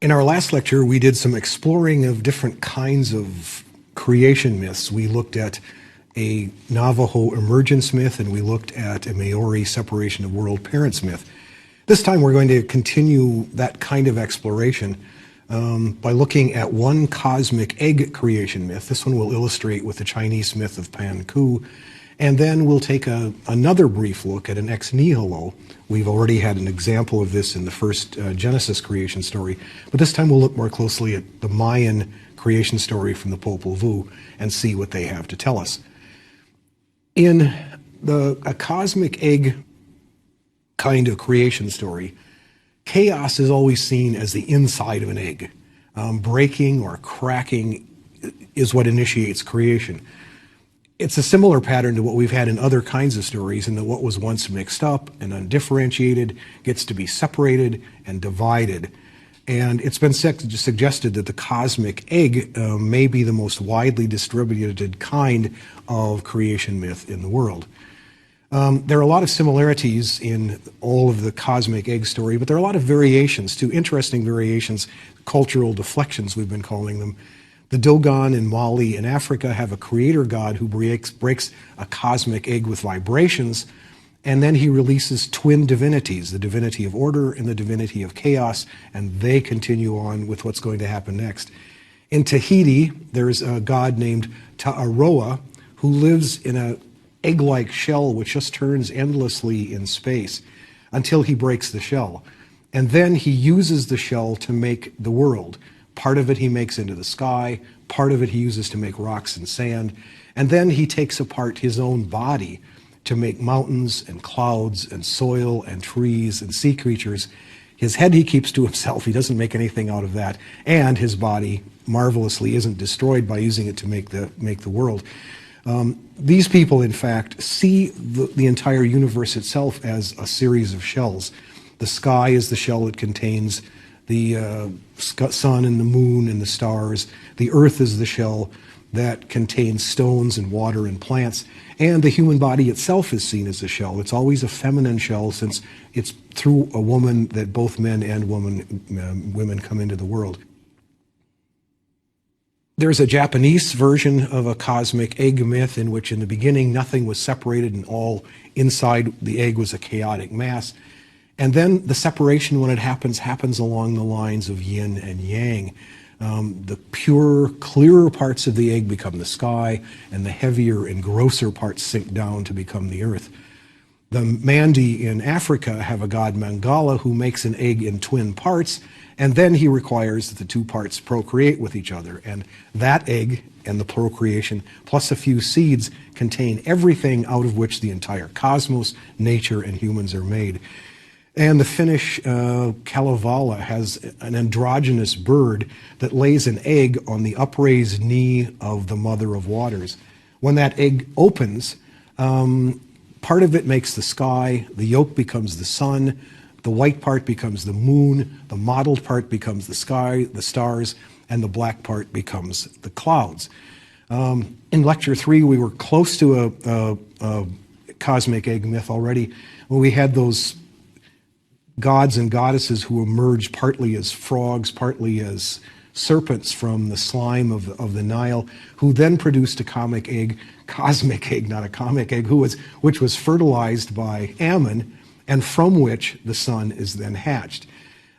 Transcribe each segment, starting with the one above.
In our last lecture, we did some exploring of different kinds of creation myths. We looked at a Navajo emergence myth, and we looked at a Maori separation of world parents myth. This time we're going to continue that kind of exploration by looking at one cosmic egg creation myth. This one we'll illustrate with the Chinese myth of Pan Ku. And then we'll take another brief look at an ex nihilo. We've already had an example of this in the first Genesis creation story, but this time we'll look more closely at the Mayan creation story from the Popol Vuh and see what they have to tell us. In a cosmic egg kind of creation story, chaos is always seen as the inside of an egg. Breaking or cracking is what initiates creation. It's a similar pattern to what we've had in other kinds of stories, in that what was once mixed up and undifferentiated gets to be separated and divided. And it's been suggested that the cosmic egg may be the most widely distributed kind of creation myth in the world. There are a lot of similarities in all of the cosmic egg story, but there are a lot of variations too, interesting variations, cultural deflections we've been calling them. The Dogon in Mali in Africa have a creator god who breaks a cosmic egg with vibrations, and then he releases twin divinities, the divinity of order and the divinity of chaos, and they continue on with what's going to happen next. In Tahiti, there's a god named Ta'aroa who lives in an egg-like shell which just turns endlessly in space until he breaks the shell. And then he uses the shell to make the world. Part of it he makes into the sky, part of it he uses to make rocks and sand, and then he takes apart his own body to make mountains and clouds and soil and trees and sea creatures. His head he keeps to himself, he doesn't make anything out of that, and his body, marvelously, isn't destroyed by using it to make the world. These people, in fact, see the entire universe itself as a series of shells. The sky is the shell that contains the sun and the moon and the stars. The earth is the shell that contains stones and water and plants. And the human body itself is seen as a shell. It's always a feminine shell, since it's through a woman that both men and women come into the world. There's a Japanese version of a cosmic egg myth in which in the beginning nothing was separated and all inside the egg was a chaotic mass. And then the separation, when it happens along the lines of yin and yang. The pure, clearer parts of the egg become the sky, and the heavier and grosser parts sink down to become the earth. The Mandi in Africa have a god Mangala who makes an egg in twin parts, and then he requires that the two parts procreate with each other. And that egg and the procreation, plus a few seeds, contain everything out of which the entire cosmos, nature, and humans are made. And the Finnish Kalevala has an androgynous bird that lays an egg on the upraised knee of the Mother of Waters. When that egg opens, part of it makes the sky, the yolk becomes the sun, the white part becomes the moon, the mottled part becomes the sky, the stars, and the black part becomes the clouds. In lecture 3, we were close to a cosmic egg myth already, when we had those gods and goddesses who emerged partly as frogs, partly as serpents from the slime of the Nile, who then produced a cosmic egg, not a comic egg, which was fertilized by Ammon, and from which the sun is then hatched.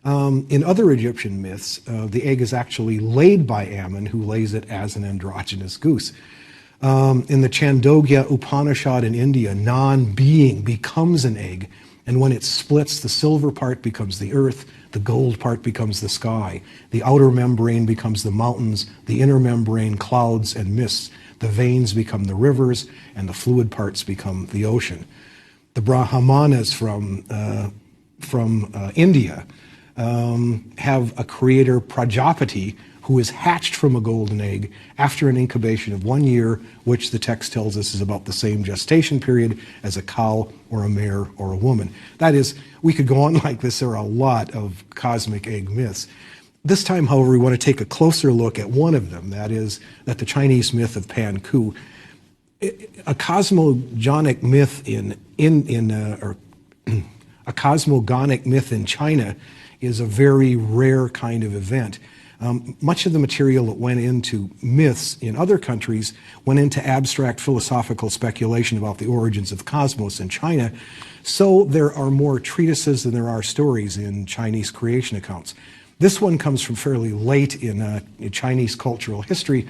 In other Egyptian myths, the egg is actually laid by Ammon, who lays it as an androgynous goose. In the Chandogya Upanishad in India, non-being becomes an egg, and when it splits, the silver part becomes the earth, the gold part becomes the sky, the outer membrane becomes the mountains, the inner membrane clouds and mists, the veins become the rivers, and the fluid parts become the ocean. The Brahmanas from India have a creator, Prajapati, who is hatched from a golden egg after an incubation of 1 year, which the text tells us is about the same gestation period as a cow or a mare or a woman. That is, we could go on like this. There are a lot of cosmic egg myths. This time, however, we want to take a closer look at one of them, that is, the Chinese myth of Pan Ku. A cosmogonic myth a cosmogonic myth in China is a very rare kind of event. Much of the material that went into myths in other countries went into abstract philosophical speculation about the origins of the cosmos in China. So there are more treatises than there are stories in Chinese creation accounts. This one comes from fairly late in Chinese cultural history,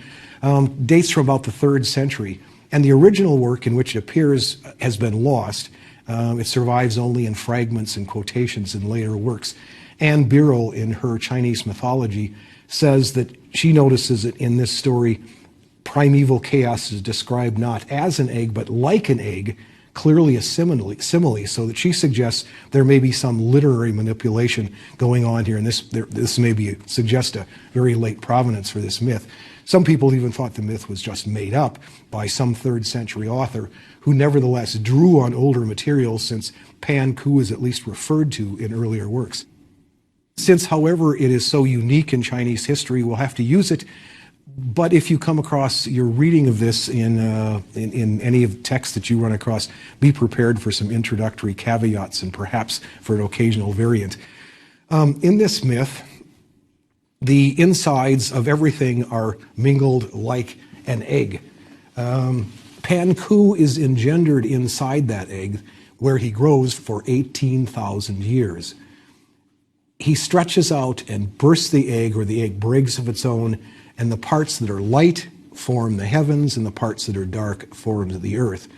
dates from about the 3rd century. And the original work in which it appears has been lost. It survives only in fragments and quotations in later works. Anne Birrell, in her Chinese mythology, says that she notices that in this story, primeval chaos is described not as an egg, but like an egg, clearly a simile, so that she suggests there may be some literary manipulation going on here, and this may suggest a very late provenance for this myth. Some people even thought the myth was just made up by some 3rd century author who nevertheless drew on older materials, since Pan Ku is at least referred to in earlier works. Since, however, it is so unique in Chinese history, we'll have to use it. But if you come across your reading of this in any of the texts that you run across, be prepared for some introductory caveats and perhaps for an occasional variant. In this myth, the insides of everything are mingled like an egg. Pan Ku is engendered inside that egg, where he grows for 18,000 years. He stretches out and bursts the egg, or the egg breaks of its own, and the parts that are light form the heavens, and the parts that are dark form the earth.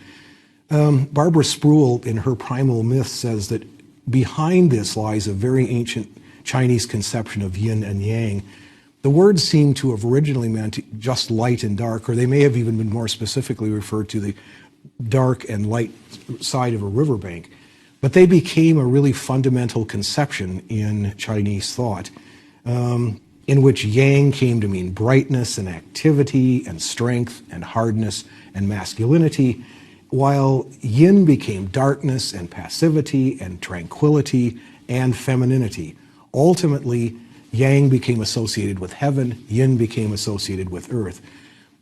Barbara Sproul, in her Primal Myth, says that behind this lies a very ancient Chinese conception of yin and yang. The words seem to have originally meant just light and dark, or they may have even been more specifically referred to the dark and light side of a riverbank. But they became a really fundamental conception in Chinese thought, in which yang came to mean brightness and activity and strength and hardness and masculinity, while yin became darkness and passivity and tranquility and femininity. Ultimately, yang became associated with heaven, yin became associated with earth.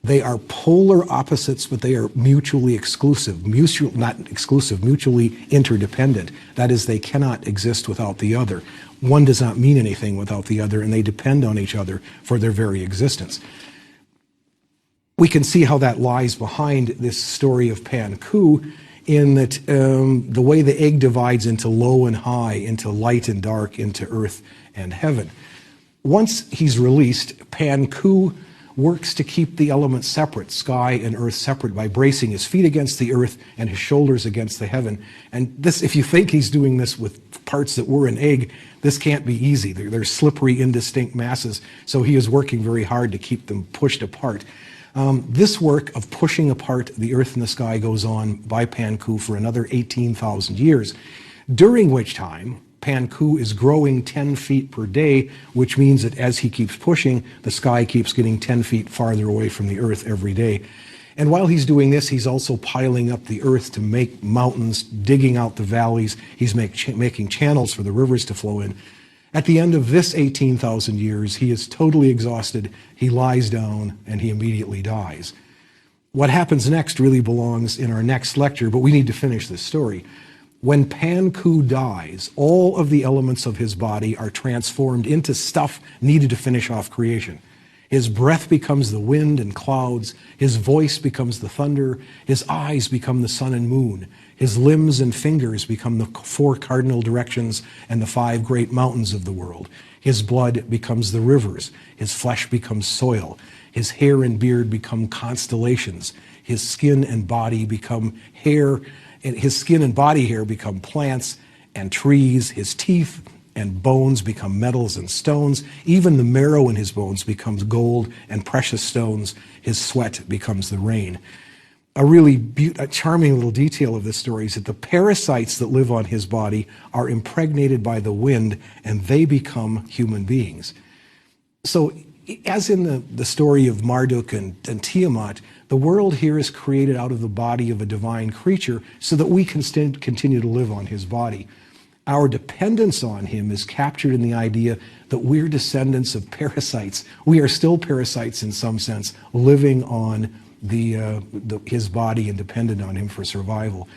They are polar opposites, but they are mutually exclusive, mutually interdependent. That is, they cannot exist without the other. One does not mean anything without the other, and they depend on each other for their very existence. We can see how that lies behind this story of Pan Ku, in that the way the egg divides into low and high, into light and dark, into earth and heaven. Once he's released, Pan Ku works to keep the elements separate, sky and earth separate, by bracing his feet against the earth and his shoulders against the heaven. And this, if you think he's doing this with parts that were an egg, this can't be easy. They're slippery, indistinct masses, so he is working very hard to keep them pushed apart. This work of pushing apart the earth and the sky goes on by Pan Ku for another 18,000 years, during which time Pan Ku is growing 10 feet per day, which means that as he keeps pushing, the sky keeps getting 10 feet farther away from the earth every day. And while he's doing this, he's also piling up the earth to make mountains, digging out the valleys. He's making channels for the rivers to flow in. At the end of this 18,000 years, he is totally exhausted. He lies down and he immediately dies. What happens next really belongs in our next lecture, but we need to finish this story. When Pan Ku dies, all of the elements of his body are transformed into stuff needed to finish off creation. His breath becomes the wind and clouds, his voice becomes the thunder, his eyes become the sun and moon, his limbs and fingers become the 4 cardinal directions and the 5 great mountains of the world. His blood becomes the rivers, his flesh becomes soil, his hair and beard become constellations, his skin and body become hair, and his skin and body hair become plants and trees, his teeth and bones become metals and stones, even the marrow in his bones becomes gold and precious stones, his sweat becomes the rain. A charming little detail of this story is that the parasites that live on his body are impregnated by the wind, and they become human beings. So, as in the story of Marduk and Tiamat, the world here is created out of the body of a divine creature so that we can continue to live on his body. Our dependence on him is captured in the idea that we're descendants of parasites. We are still parasites in some sense, living on his body and dependent on him for survival.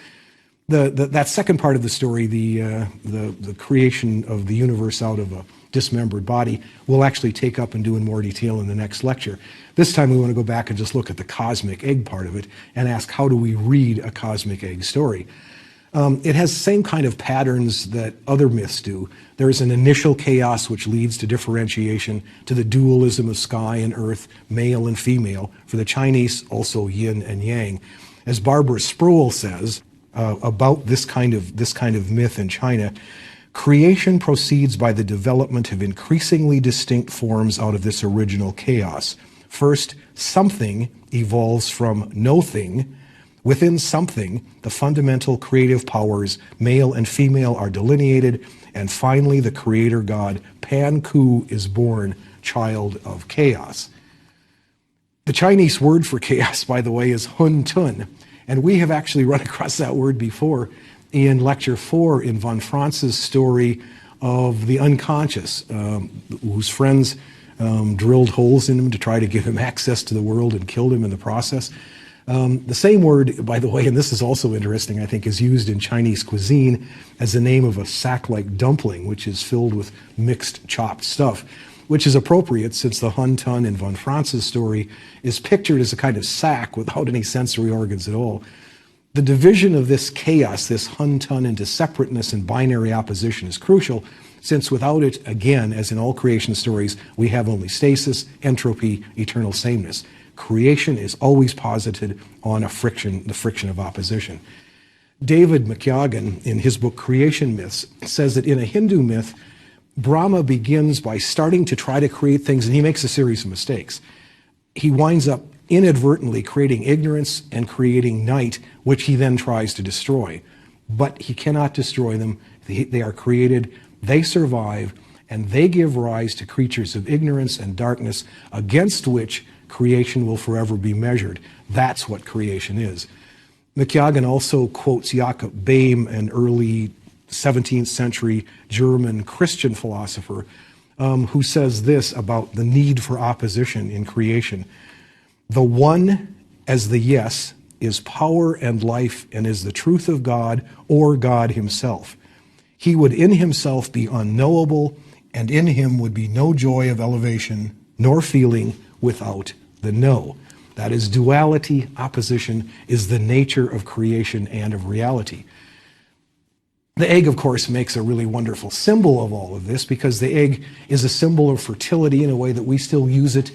That second part of the story, the creation of the universe out of a dismembered body, we'll actually take up and do in more detail in the next lecture. This time we want to go back and just look at the cosmic egg part of it and ask, how do we read a cosmic egg story? It has the same kind of patterns that other myths do. There is an initial chaos which leads to differentiation, to the dualism of sky and earth, male and female. For the Chinese, also yin and yang. As Barbara Sproul says about this kind of myth in China, creation proceeds by the development of increasingly distinct forms out of this original chaos. First, something evolves from no-thing. Within something, the fundamental creative powers, male and female, are delineated, and finally the creator god, Pan Ku, is born, child of chaos. The Chinese word for chaos, by the way, is Hun Tun, and we have actually run across that word before in Lecture 4 in von Franz's story of the unconscious, whose friends drilled holes in him to try to give him access to the world and killed him in the process. The same word, by the way, and this is also interesting, I think, is used in Chinese cuisine as the name of a sack-like dumpling, which is filled with mixed chopped stuff, which is appropriate since the Hun Tun in von Franz's story is pictured as a kind of sack without any sensory organs at all. The division of this chaos, this Hun Tun, into separateness and binary opposition is crucial, since without it, again, as in all creation stories, we have only stasis, entropy, eternal sameness. Creation is always posited on the friction of opposition. David McYagan, in his book Creation Myths, says that in a Hindu myth, Brahma begins by starting to try to create things, and he makes a series of mistakes. He winds up inadvertently creating ignorance and creating night, which he then tries to destroy. But he cannot destroy them. They are created, they survive, and they give rise to creatures of ignorance and darkness against which creation will forever be measured. That's what creation is. McYagan also quotes Jakob Boehme, an early 17th century German Christian philosopher, who says this about the need for opposition in creation. The one, as the yes, is power and life and is the truth of God or God himself. He would in himself be unknowable, and in him would be no joy of elevation nor feeling without the no. That is duality. Opposition is the nature of creation and of reality. The egg, of course, makes a really wonderful symbol of all of this, because the egg is a symbol of fertility in a way that we still use it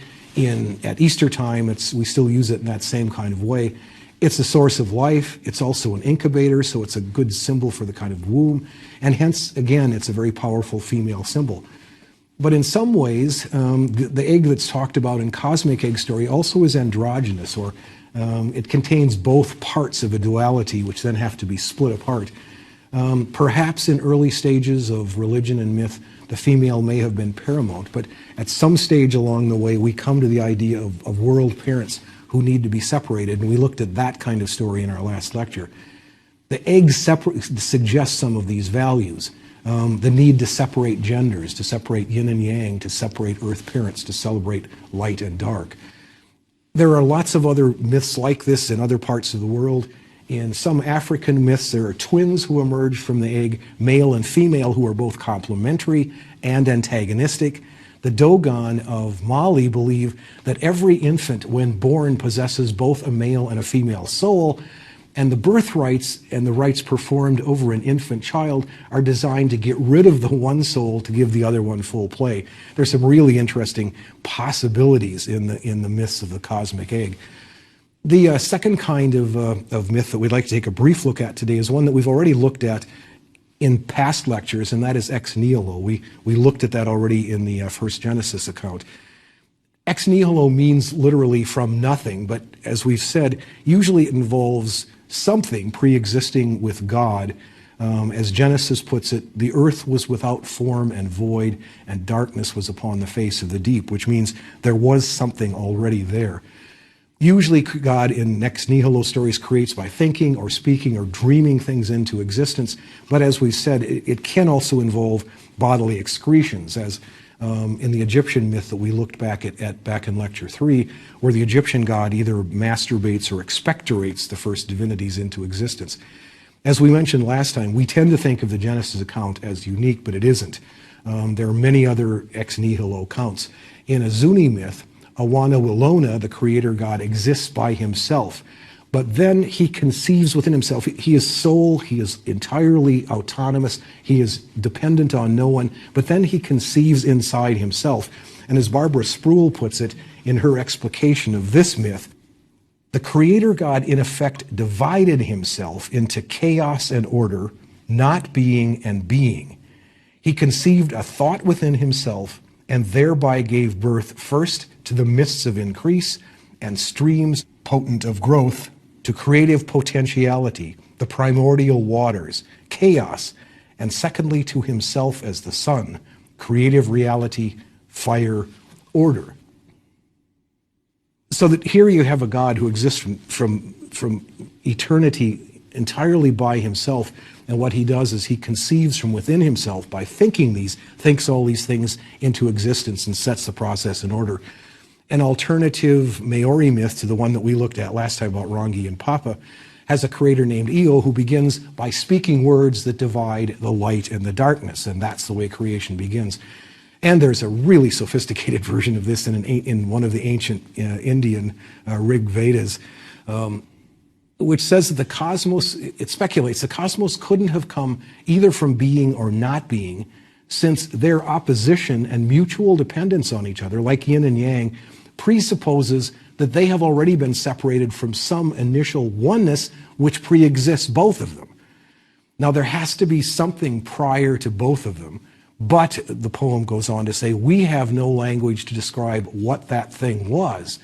at Easter time. We still use it in that same kind of way. It's a source of life. It's also an incubator, so it's a good symbol for the kind of womb. And hence, again, it's a very powerful female symbol. But in some ways, the egg that's talked about in Cosmic Egg Story also is androgynous, or it contains both parts of a duality which then have to be split apart. Perhaps in early stages of religion and myth, the female may have been paramount, but at some stage along the way, we come to the idea of world parents who need to be separated, and we looked at that kind of story in our last lecture. The egg suggests some of these values. The need to separate genders, to separate yin and yang, to separate earth parents, to celebrate light and dark. There are lots of other myths like this in other parts of the world. In some African myths, there are twins who emerge from the egg, male and female, who are both complementary and antagonistic. The Dogon of Mali believe that every infant, when born, possesses both a male and a female soul, and the birth rites and the rites performed over an infant child are designed to get rid of the one soul to give the other one full play. There's some really interesting possibilities in the myths of the cosmic egg. The second kind of myth that we'd like to take a brief look at today is one that we've already looked at in past lectures, and that is ex nihilo. We looked at that already in the first Genesis account. Ex nihilo means literally from nothing, but as we've said, usually it involves something pre-existing with God. As Genesis puts it, the earth was without form and void, and darkness was upon the face of the deep, which means there was something already there. Usually God in ex nihilo stories creates by thinking or speaking or dreaming things into existence, but as we've said, it can also involve bodily excretions, as in the Egyptian myth that we looked back at back in Lecture 3, where the Egyptian god either masturbates or expectorates the first divinities into existence. As we mentioned last time, we tend to think of the Genesis account as unique, but it isn't. There are many other ex nihilo accounts. In a Zuni myth, Awana Willona, the creator god, exists by himself. But then he conceives within himself. He is soul, he is entirely autonomous, he is dependent on no one, but then he conceives inside himself. And as Barbara Sproul puts it in her explication of this myth, the creator god in effect divided himself into chaos and order, not being and being. He conceived a thought within himself and thereby gave birth first to the mists of increase and streams potent of growth, to creative potentiality, the primordial waters, chaos, and secondly to himself as the sun, creative reality, fire, order. So that here you have a God who exists from eternity entirely by himself, and what he does is he conceives from within himself by thinks all these things into existence and sets the process in order. An alternative Maori myth to the one that we looked at last time about Rangi and Papa has a creator named Io who begins by speaking words that divide the light and the darkness, and that's the way creation begins. And there's a really sophisticated version of this in one of the ancient Indian Rig Vedas, which says that the cosmos, it speculates, the cosmos couldn't have come either from being or not being, since their opposition and mutual dependence on each other, like yin and yang, presupposes that they have already been separated from some initial oneness which pre-exists both of them. Now, there has to be something prior to both of them, but the poem goes on to say, we have no language to describe what that thing was.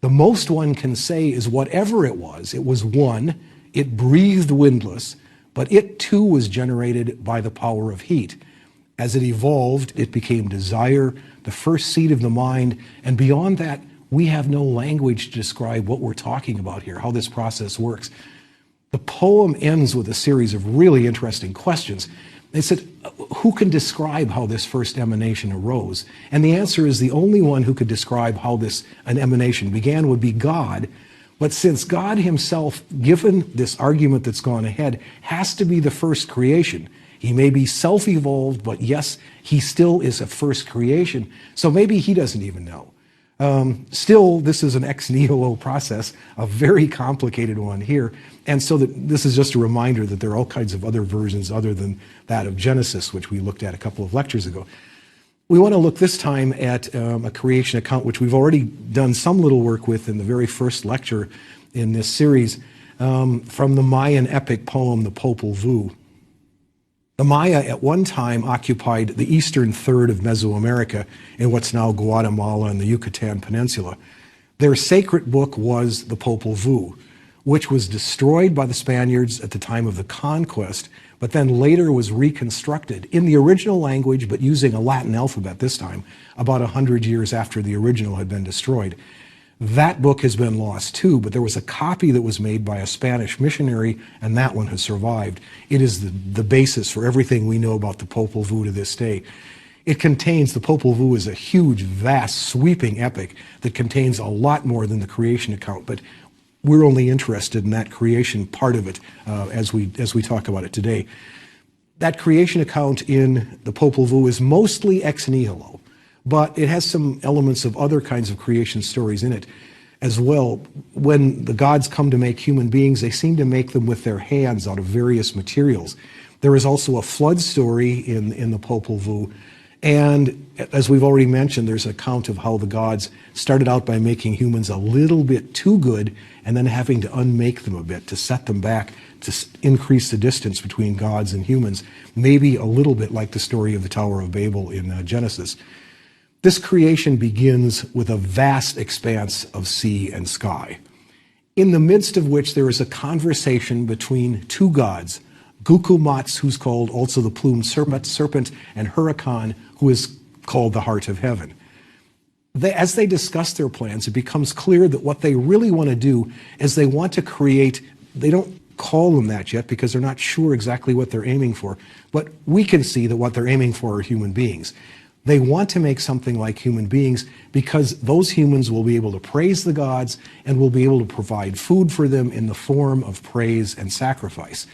The most one can say is whatever it was one, it breathed windless, but it too was generated by the power of heat. As it evolved, it became desire, the first seed of the mind, and beyond that, we have no language to describe what we're talking about here, how this process works. The poem ends with a series of really interesting questions. They said, who can describe how this first emanation arose? And the answer is the only one who could describe how an emanation began would be God. But since God himself, given this argument that's gone ahead, has to be the first creation, he may be self-evolved, but yes, he still is a first creation. So maybe he doesn't even know. Still, this is an ex nihilo process, a very complicated one here. And so this is just a reminder that there are all kinds of other versions other than that of Genesis, which we looked at a couple of lectures ago. We want to look this time at a creation account, which we've already done some little work with in the very first lecture in this series, from the Mayan epic poem, the Popol Vuh. The Maya at one time occupied the eastern third of Mesoamerica in what's now Guatemala and the Yucatan Peninsula. Their sacred book was the Popol Vuh, which was destroyed by the Spaniards at the time of the conquest, but then later was reconstructed in the original language, but using a Latin alphabet this time, about 100 years after the original had been destroyed. That book has been lost too, but there was a copy that was made by a Spanish missionary, and that one has survived. It is the basis for everything we know about the Popol Vuh to this day. The Popol Vuh is a huge, vast, sweeping epic that contains a lot more than the creation account, but we're only interested in that creation part of it as we talk about it today. That creation account in the Popol Vuh is mostly ex nihilo, but it has some elements of other kinds of creation stories in it as well. When the gods come to make human beings, they seem to make them with their hands out of various materials. There is also a flood story in the Popol Vuh, and as we've already mentioned, there's an account of how the gods started out by making humans a little bit too good and then having to unmake them a bit to set them back, to increase the distance between gods and humans, maybe a little bit like the story of the Tower of Babel in Genesis. This creation begins with a vast expanse of sea and sky, in the midst of which there is a conversation between two gods, Gukumats, who's called also the plumed serpent, and Hurakan, who is called the heart of heaven. As they discuss their plans, it becomes clear that what they really want to do is they want to create, they don't call them that yet because they're not sure exactly what they're aiming for, but we can see that what they're aiming for are human beings. They want to make something like human beings because those humans will be able to praise the gods and will be able to provide food for them in the form of praise and sacrifice.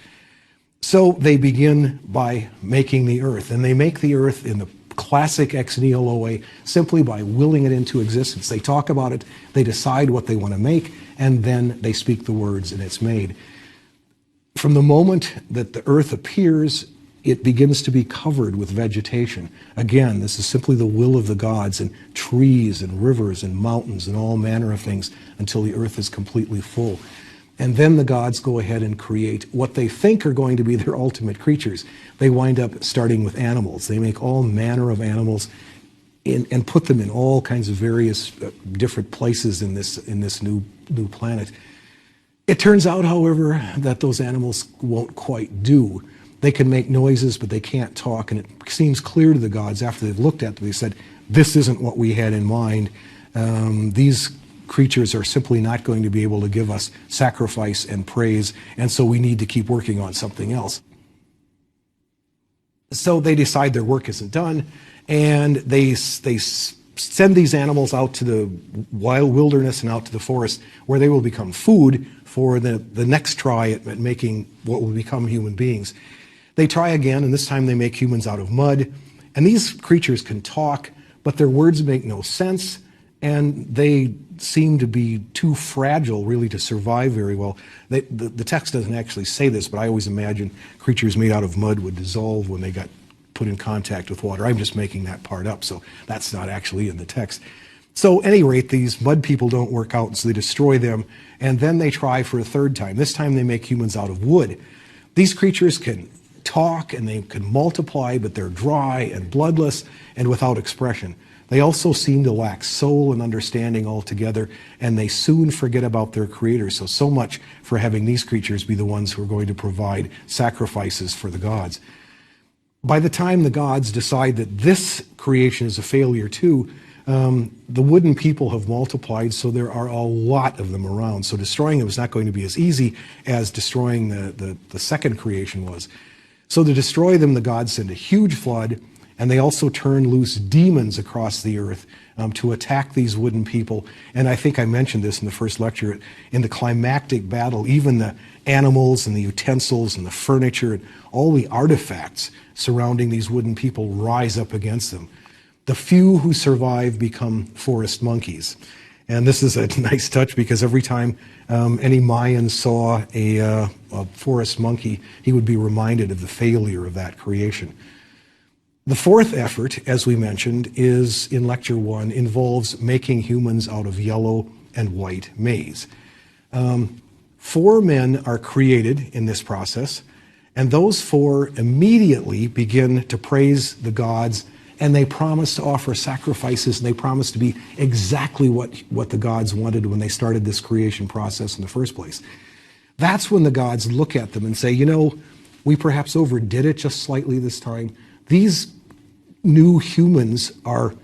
So they begin by making the earth, and they make the earth in the classic ex nihilo way, simply by willing it into existence. They talk about it, they decide what they want to make, and then they speak the words, and it's made. From the moment that the earth appears, it begins to be covered with vegetation. Again, this is simply the will of the gods, and trees and rivers and mountains and all manner of things until the earth is completely full. And then the gods go ahead and create what they think are going to be their ultimate creatures. They wind up starting with animals. They make all manner of animals and put them in all kinds of various different places in this new planet. It turns out, however, that those animals won't quite do. They can make noises, but they can't talk, and it seems clear to the gods after they've looked at them, they said, this isn't what we had in mind. These creatures are simply not going to be able to give us sacrifice and praise, and so we need to keep working on something else. So they decide their work isn't done, and they send these animals out to the wild wilderness and out to the forest, where they will become food for the next try at making what will become human beings. They try again, and this time they make humans out of mud, and these creatures can talk, but their words make no sense, and they seem to be too fragile really to survive very well. The text doesn't actually say this, but I always imagine creatures made out of mud would dissolve when they got put in contact with water. I'm just making that part up, so that's not actually in the text. So at any rate, these mud people don't work out, so they destroy them, and then they try for a third time. This time they make humans out of wood. These creatures can talk and they can multiply, but they're dry and bloodless and without expression. They also seem to lack soul and understanding altogether, and they soon forget about their creator. So much for having these creatures be the ones who are going to provide sacrifices for the gods. By the time the gods decide that this creation is a failure too, the wooden people have multiplied, so there are a lot of them around. So destroying them is not going to be as easy as destroying the second creation was. So to destroy them, the gods send a huge flood, and they also turn loose demons across the earth to attack these wooden people. And I think I mentioned this in the first lecture. In the climactic battle, even the animals and the utensils and the furniture and all the artifacts surrounding these wooden people rise up against them. The few who survive become forest monkeys. And this is a nice touch, because every time any Mayan saw a forest monkey, he would be reminded of the failure of that creation. The fourth effort, as we mentioned, is in Lecture 1, involves making humans out of yellow and white maize. 4 men are created in this process, and those 4 immediately begin to praise the gods, and they promise to offer sacrifices, and they promise to be exactly what the gods wanted when they started this creation process in the first place. That's when the gods look at them and say, you know, we perhaps overdid it just slightly this time. These new humans are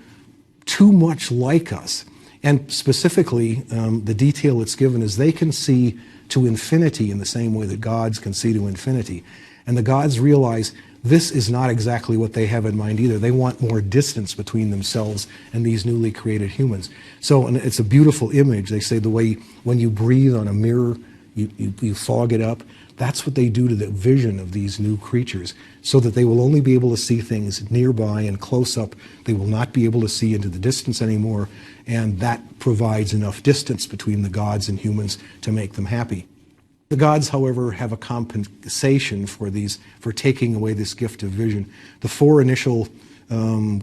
too much like us. And specifically, the detail it's given is they can see to infinity in the same way that gods can see to infinity. And the gods realize this is not exactly what they have in mind either. They want more distance between themselves and these newly created humans. So, and it's a beautiful image. They say the way when you breathe on a mirror, you fog it up. That's what they do to the vision of these new creatures, so that they will only be able to see things nearby and close up. They will not be able to see into the distance anymore, and that provides enough distance between the gods and humans to make them happy. The gods, however, have a compensation for taking away this gift of vision. The 4 initial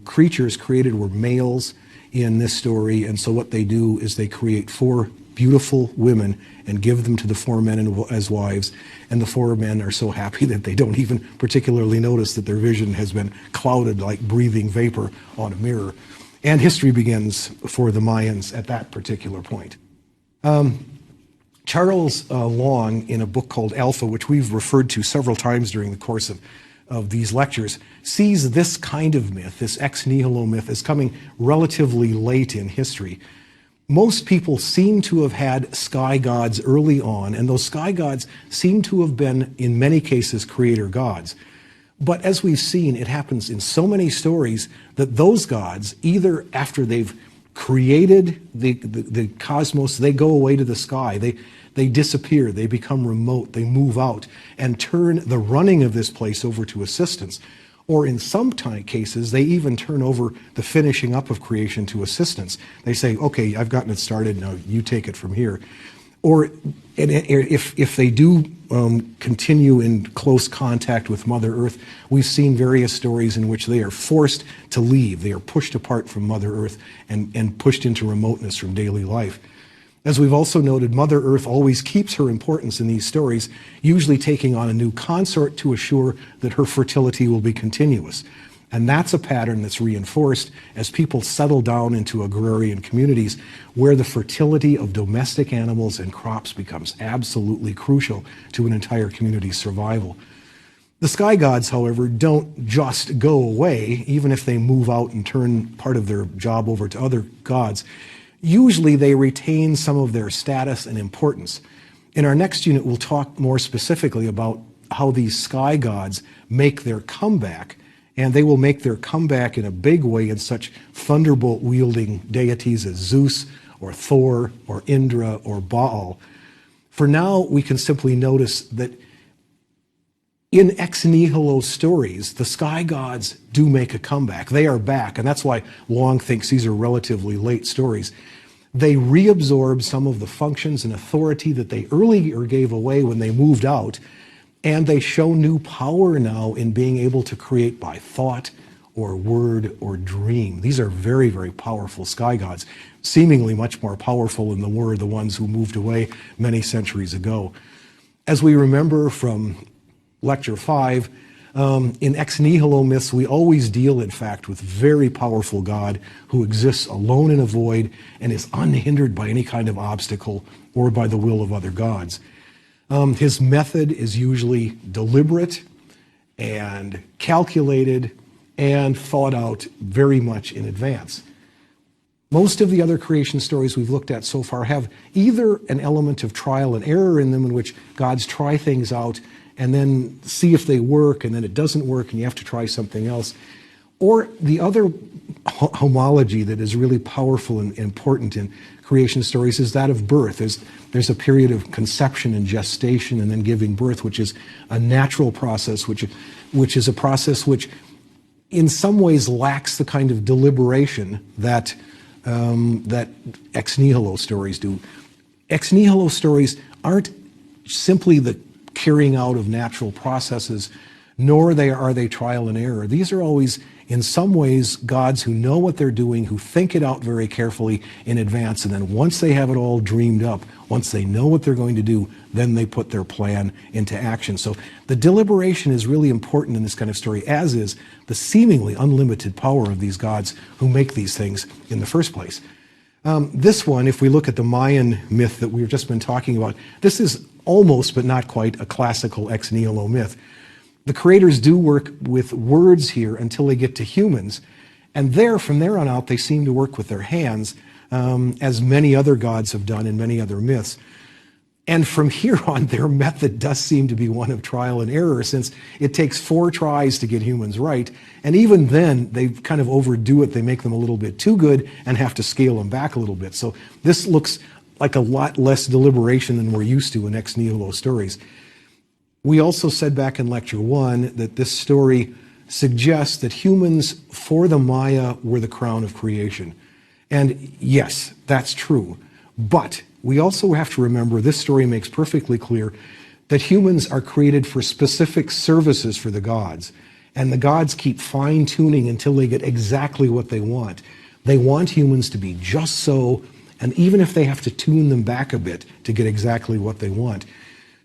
creatures created were males in this story, and so what they do is they create 4 beautiful women and give them to the 4 men as wives, and the 4 men are so happy that they don't even particularly notice that their vision has been clouded like breathing vapor on a mirror. And history begins for the Mayans at that particular point. Charles Long, in a book called Alpha, which we've referred to several times during the course of these lectures, sees this kind of myth, this ex nihilo myth, as coming relatively late in history. Most people seem to have had sky gods early on, and those sky gods seem to have been, in many cases, creator gods. But as we've seen, it happens in so many stories that those gods, either after they've created the cosmos, they go away to the sky. They disappear, they become remote, they move out and turn the running of this place over to assistants. Or in some cases, they even turn over the finishing up of creation to assistants. They say, okay, I've gotten it started, now you take it from here. Or if they do continue in close contact with Mother Earth, we've seen various stories in which they are forced to leave. They are pushed apart from Mother Earth and pushed into remoteness from daily life. As we've also noted, Mother Earth always keeps her importance in these stories, usually taking on a new consort to assure that her fertility will be continuous. And that's a pattern that's reinforced as people settle down into agrarian communities where the fertility of domestic animals and crops becomes absolutely crucial to an entire community's survival. The sky gods, however, don't just go away, even if they move out and turn part of their job over to other gods. Usually they retain some of their status and importance. In our next unit, we'll talk more specifically about how these sky gods make their comeback, and they will make their comeback in a big way in such thunderbolt-wielding deities as Zeus or Thor or Indra or Baal. For now, we can simply notice that in ex nihilo stories, the sky gods do make a comeback. They are back, and that's why Long thinks these are relatively late stories. They reabsorb some of the functions and authority that they earlier gave away when they moved out, and they show new power now in being able to create by thought or word or dream. These are very, very powerful sky gods, seemingly much more powerful than were the ones who moved away many centuries ago. As we remember from Lecture 5, in ex nihilo myths, we always deal, in fact, with very powerful God who exists alone in a void and is unhindered by any kind of obstacle or by the will of other gods. His method is usually deliberate and calculated and thought out very much in advance. Most of the other creation stories we've looked at so far have either an element of trial and error in them, in which gods try things out and then see if they work, and then it doesn't work and you have to try something else. Or the other homology that is really powerful and important in creation stories is that of birth. There's a period of conception and gestation and then giving birth, which is a natural process, which is a process which in some ways lacks the kind of deliberation that ex nihilo stories do. Ex nihilo stories aren't simply the carrying out of natural processes, nor are they trial and error. These are always, in some ways, gods who know what they're doing, who think it out very carefully in advance, and then once they have it all dreamed up, once they know what they're going to do, then they put their plan into action. So the deliberation is really important in this kind of story, as is the seemingly unlimited power of these gods who make these things in the first place. This one, if we look at the Mayan myth that we've just been talking about, this is almost but not quite a classical ex nihilo myth. The creators do work with words here until they get to humans, and from there on out they seem to work with their hands, as many other gods have done in many other myths. And from here on, their method does seem to be one of trial and error, since it takes 4 tries to get humans right. And even then, they kind of overdo it. They make them a little bit too good and have to scale them back a little bit. So this looks like a lot less deliberation than we're used to in ex nihilo stories. We also said back in Lecture 1 that this story suggests that humans, for the Maya, were the crown of creation. And yes, that's true. But we also have to remember, this story makes perfectly clear that humans are created for specific services for the gods. And the gods keep fine-tuning until they get exactly what they want. They want humans to be just so, and even if they have to tune them back a bit to get exactly what they want.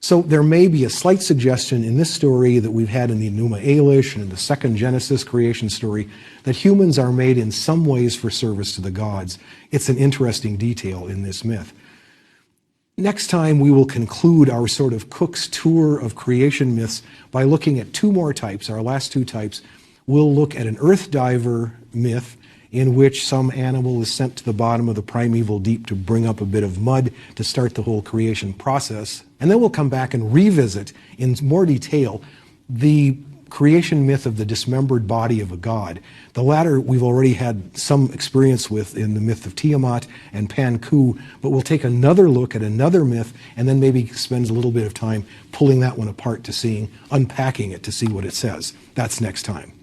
So there may be a slight suggestion in this story that we've had in the Enuma Elish and in the second Genesis creation story that humans are made in some ways for service to the gods. It's an interesting detail in this myth. Next time we will conclude our sort of Cook's tour of creation myths by looking at 2 more types, our last 2 types. We'll look at an earth diver myth in which some animal is sent to the bottom of the primeval deep to bring up a bit of mud to start the whole creation process. And then we'll come back and revisit in more detail the creation myth of the dismembered body of a god. The latter we've already had some experience with in the myth of Tiamat and Pan-Ku, but we'll take another look at another myth and then maybe spend a little bit of time pulling that one apart to unpacking it to see what it says. That's next time.